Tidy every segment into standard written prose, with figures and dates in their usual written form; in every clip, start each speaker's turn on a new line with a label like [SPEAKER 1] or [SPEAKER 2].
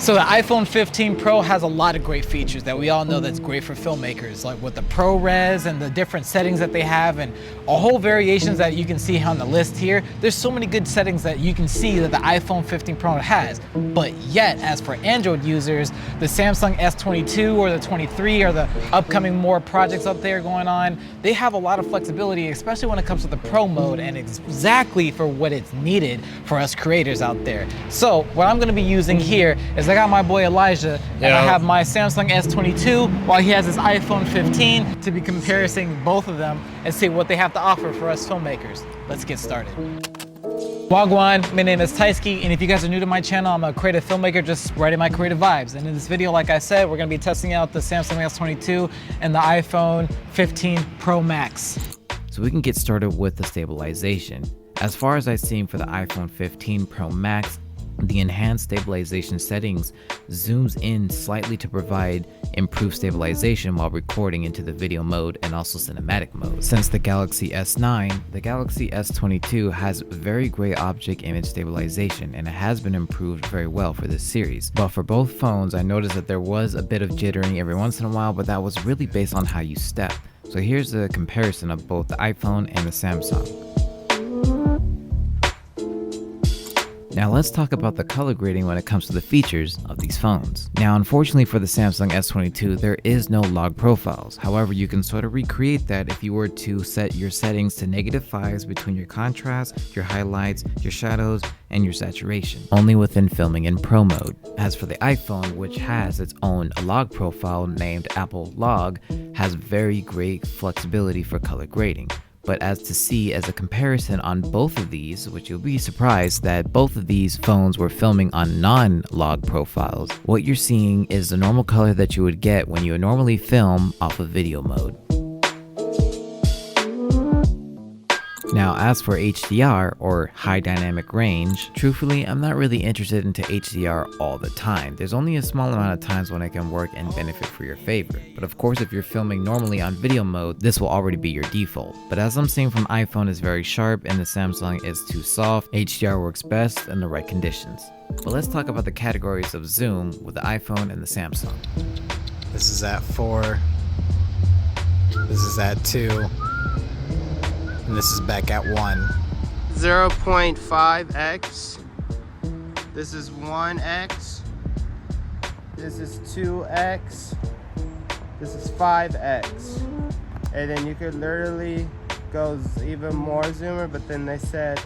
[SPEAKER 1] So the iPhone 15 Pro has a lot of great features that we all know that's great for filmmakers, like with the ProRes and the different settings that they have and a whole variations that you can see on the list here. There's so many good settings that you can see that the iPhone 15 Pro has. But yet, as for Android users, the Samsung S22 or the 23 or the upcoming more projects up there going on, they have a lot of flexibility, especially when it comes to the Pro mode and exactly for what it's needed for us creators out there. So what I'm gonna be using here is I got my boy Elijah, and I have my Samsung S22 while he has his iPhone 15 to be comparing both of them and see what they have to offer for us filmmakers. Let's get started. Wagwan, my name is Tyski, and if you guys are new to my channel, I'm a creative filmmaker just spreading my creative vibes. And in this video, like I said, we're gonna be testing out the Samsung S22 and the iPhone 15 Pro Max.
[SPEAKER 2] So we can get started with the stabilization. As far as I've seen for the iPhone 15 Pro Max, the enhanced stabilization settings zooms in slightly to provide improved stabilization while recording into the video mode and also cinematic mode. Since the Galaxy S9, the Galaxy S22 has very great object image stabilization, and it has been improved very well for this series. But for both phones, I noticed that there was a bit of jittering every once in a while, but that was really based on how you step. So here's a comparison of both the iPhone and the Samsung. Now let's talk about the color grading when it comes to the features of these phones. Now unfortunately for the Samsung S22, there is no log profiles. However, you can sort of recreate that if you were to set your settings to -5s between your contrast, your highlights, your shadows, and your saturation, only within filming in Pro mode. As for the iPhone, which has its own log profile named Apple Log, has very great flexibility for color grading. But as to see as a comparison on both of these, which you'll be surprised that both of these phones were filming on non-log profiles, what you're seeing is the normal color that you would get when you would normally film off of video mode. Now as for HDR, or high dynamic range, truthfully I'm not really interested into HDR all the time. There's only a small amount of times when it can work and benefit for your favor. But of course if you're filming normally on video mode, this will already be your default. But as I'm seeing from iPhone is very sharp and the Samsung is too soft, HDR works best in the right conditions. But let's talk about the categories of zoom with the iPhone and the Samsung.
[SPEAKER 1] This is at 4, this is at 2, and this is back at 1.
[SPEAKER 3] 0.5x. This is 1x. This is 2x. This is 5x. And then you could literally go even more zoomer, but then they said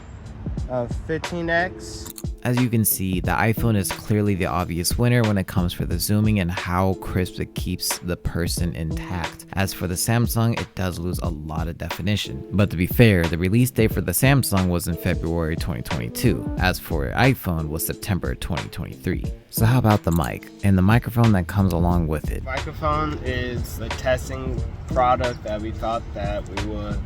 [SPEAKER 3] 15x.
[SPEAKER 2] As you can see, the iPhone is clearly the obvious winner when it comes for the zooming and how crisp it keeps the person intact. As for the Samsung, it does lose a lot of definition. But to be fair, the release date for the Samsung was in February 2022, as for iPhone was September 2023. So how about the mic and the microphone that comes along with it?
[SPEAKER 3] Microphone is the testing product that we thought that we would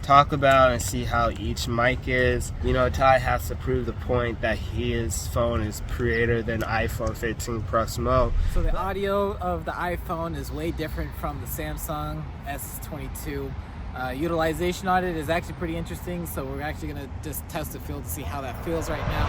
[SPEAKER 3] talk about and see how each mic is. You know, Ty has to prove the point that his phone is greater than iPhone 15 Pro.
[SPEAKER 1] So the audio of the iPhone is way different from the Samsung S22. Utilization on it is actually pretty interesting, so we're actually gonna just test the field to see how that feels right now.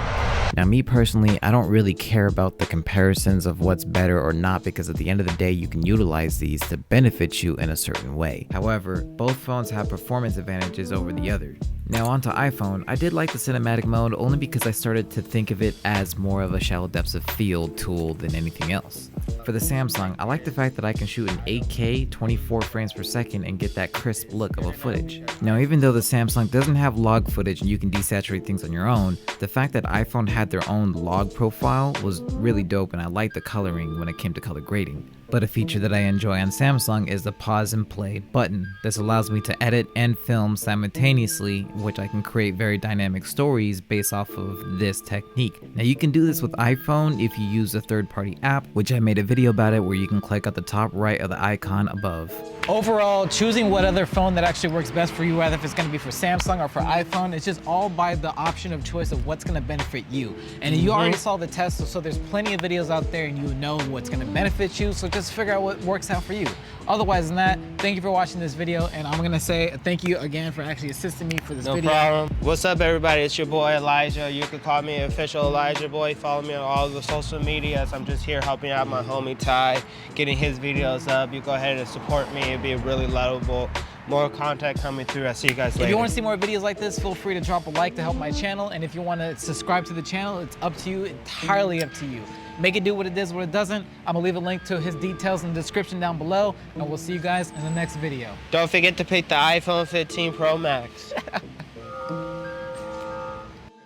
[SPEAKER 2] Now me personally, I don't really care about the comparisons of what's better or not, because at the end of the day you can utilize these to benefit you in a certain way. However, both phones have performance advantages over the other. Now onto iPhone, I did like the cinematic mode only because I started to think of it as more of a shallow depths of field tool than anything else. For the Samsung, I like the fact that I can shoot in 8K 24 frames per second and get that crisp look of a footage. Now even though the Samsung doesn't have log footage and you can desaturate things on your own, the fact that iPhone had their own log profile was really dope, and I liked the coloring when it came to color grading. But a feature that I enjoy on Samsung is the pause and play button. This allows me to edit and film simultaneously, which I can create very dynamic stories based off of this technique. Now you can do this with iPhone if you use a third-party app, which I made a video about it, where you can click at the top right of the icon above.
[SPEAKER 1] Overall, choosing what other phone that actually works best for you, whether if it's going to be for Samsung or for iPhone, it's just all by the option of choice of what's going to benefit you. And you already saw the test, so there's plenty of videos out there and you know what's going to benefit you. So just figure out what works out for you. Otherwise than that, thank you for watching this video, and I'm gonna say thank you again for actually assisting me for this video.
[SPEAKER 3] No problem. What's up, everybody? It's your boy Elijah. You can call me official Elijah Boy. Follow me on all the social medias. I'm just here helping out my homie Ty, getting his videos up. You go ahead and support me. It'd be really lovable. More content coming through. I'll see you guys later.
[SPEAKER 1] If you want to see more videos like this, feel free to drop a like to help my channel. And if you want to subscribe to the channel, it's up to you, entirely up to you. Make it do what it does, what it doesn't. I'm gonna leave a link to his details in the description down below, and we'll see you guys in the next video.
[SPEAKER 3] Don't forget to pick the iPhone 15 Pro Max.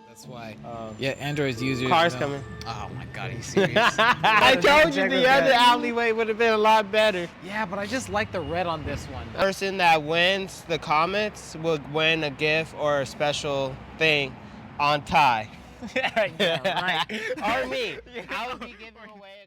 [SPEAKER 1] That's why. Yeah, Android's users.
[SPEAKER 3] Car's coming.
[SPEAKER 1] Oh my God, are you serious?
[SPEAKER 3] I told you the other alleyway would have been a lot better.
[SPEAKER 1] Yeah, but I just like the red on this one.
[SPEAKER 3] The person that wins the comments will win a gift or a special thing on Ty.
[SPEAKER 1] Yeah, right.
[SPEAKER 3] Or me. I will be giving away